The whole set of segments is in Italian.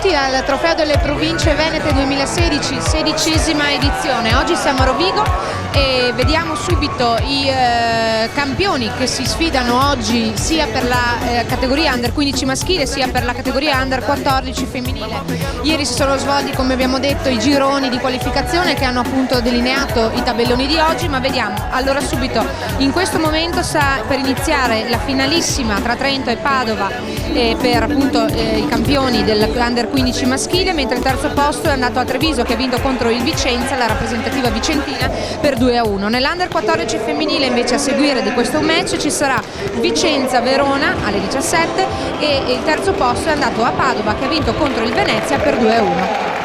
benvenuti al Trofeo delle Province Venete 2016, 16ª edizione. Oggi siamo a Rovigo e vediamo subito i campioni che si sfidano oggi sia per la categoria Under 15 maschile sia per la categoria Under 14 femminile. Ieri si sono svolti, come abbiamo detto, i gironi di qualificazione che hanno appunto delineato i tabelloni di oggi, ma vediamo. Allora subito, in questo momento sta per iniziare la finalissima tra Trento e Padova per appunto i campioni dell'Under 15 maschile, mentre il terzo posto è andato a Treviso, che ha vinto contro il Vicenza, la rappresentativa vicentina, per 2-1. Nell'Under 14 femminile invece a seguire di questo match ci sarà Vicenza-Verona alle 17 e il terzo posto è andato a Padova, che ha vinto contro il Venezia per 2-1.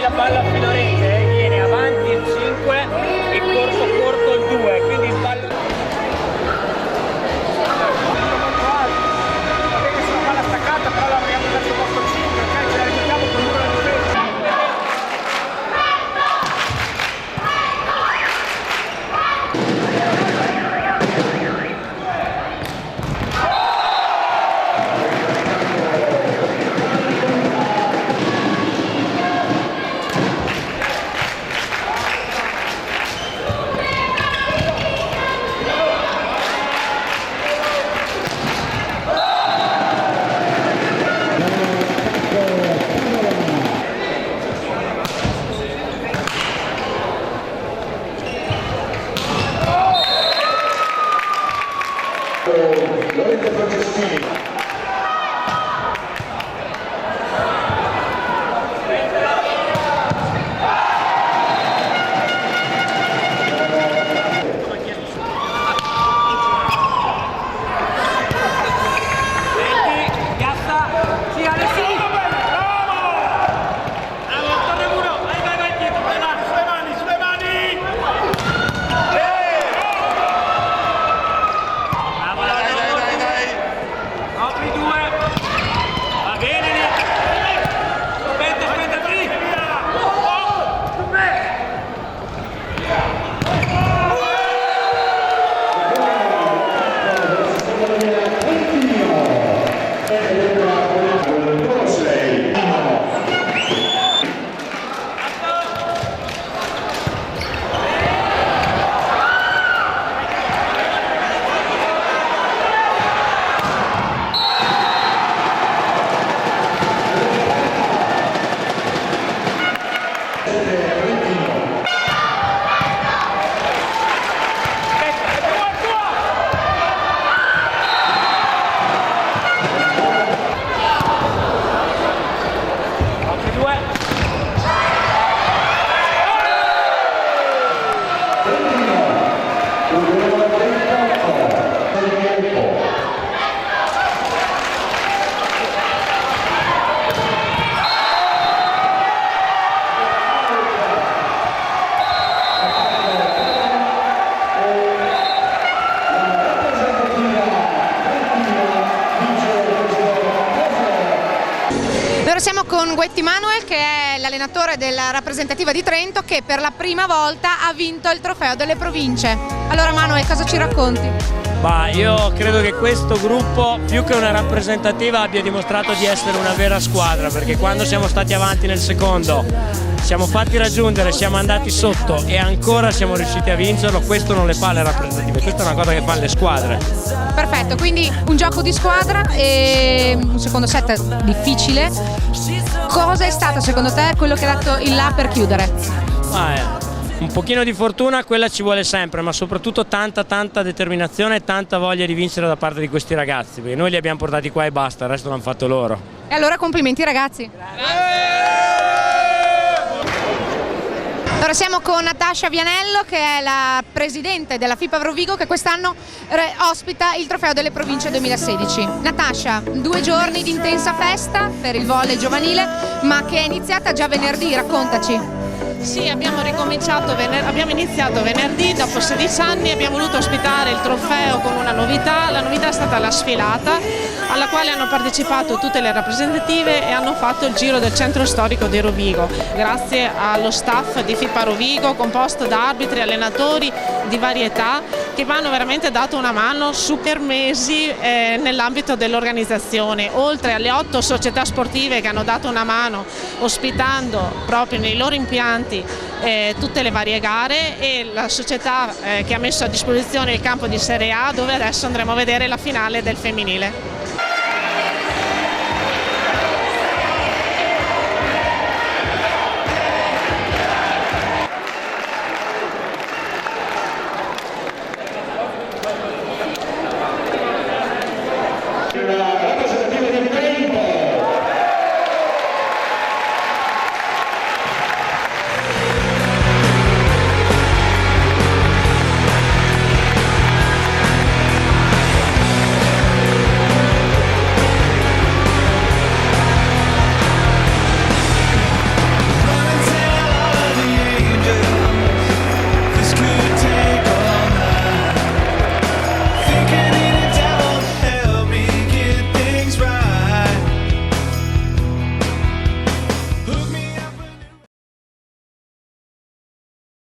La palla fino a rete, viene avanti il 5 e corto il 2, quindi il palla staccata, però lavoriamo verso il posto 5, ok? Ce la rimettiamo con una difesa. Lorenzo Francescini. Allora siamo con Guetti Manuel, che è l'allenatore della rappresentativa di Trento, che per la prima volta ha vinto il trofeo delle province. Allora Manuel, cosa ci racconti? Io credo che questo gruppo, più che una rappresentativa, abbia dimostrato di essere una vera squadra, perché quando siamo stati avanti nel secondo, siamo fatti raggiungere, siamo andati sotto e ancora siamo riusciti a vincerlo. Questo non le fa le rappresentative, questa è una cosa che fanno le squadre. Perfetto, quindi un gioco di squadra e un secondo set difficile. Cosa è stato secondo te quello che ha dato il là per chiudere? Un pochino di fortuna, quella ci vuole sempre, ma soprattutto tanta determinazione e tanta voglia di vincere da parte di questi ragazzi, perché noi li abbiamo portati qua e basta, il resto l'hanno fatto loro. E allora complimenti ragazzi. Allora siamo con Natascia Vianello, che è la presidente della FIPA Rovigo, che quest'anno ospita il trofeo delle province 2016. Natascia, 2 giorni di intensa festa per il volley giovanile, ma che è iniziata già venerdì, raccontaci. Sì, abbiamo iniziato venerdì, dopo 16 anni abbiamo voluto ospitare il trofeo con una novità. La novità è stata la sfilata, alla quale hanno partecipato tutte le rappresentative e hanno fatto il giro del centro storico di Rovigo, grazie allo staff di FIPA Rovigo, composto da arbitri e allenatori di varietà, che mi hanno veramente dato una mano per mesi nell'ambito dell'organizzazione, oltre alle 8 società sportive che hanno dato una mano ospitando proprio nei loro impianti tutte le varie gare, e la società che ha messo a disposizione il campo di Serie A, dove adesso andremo a vedere la finale del femminile.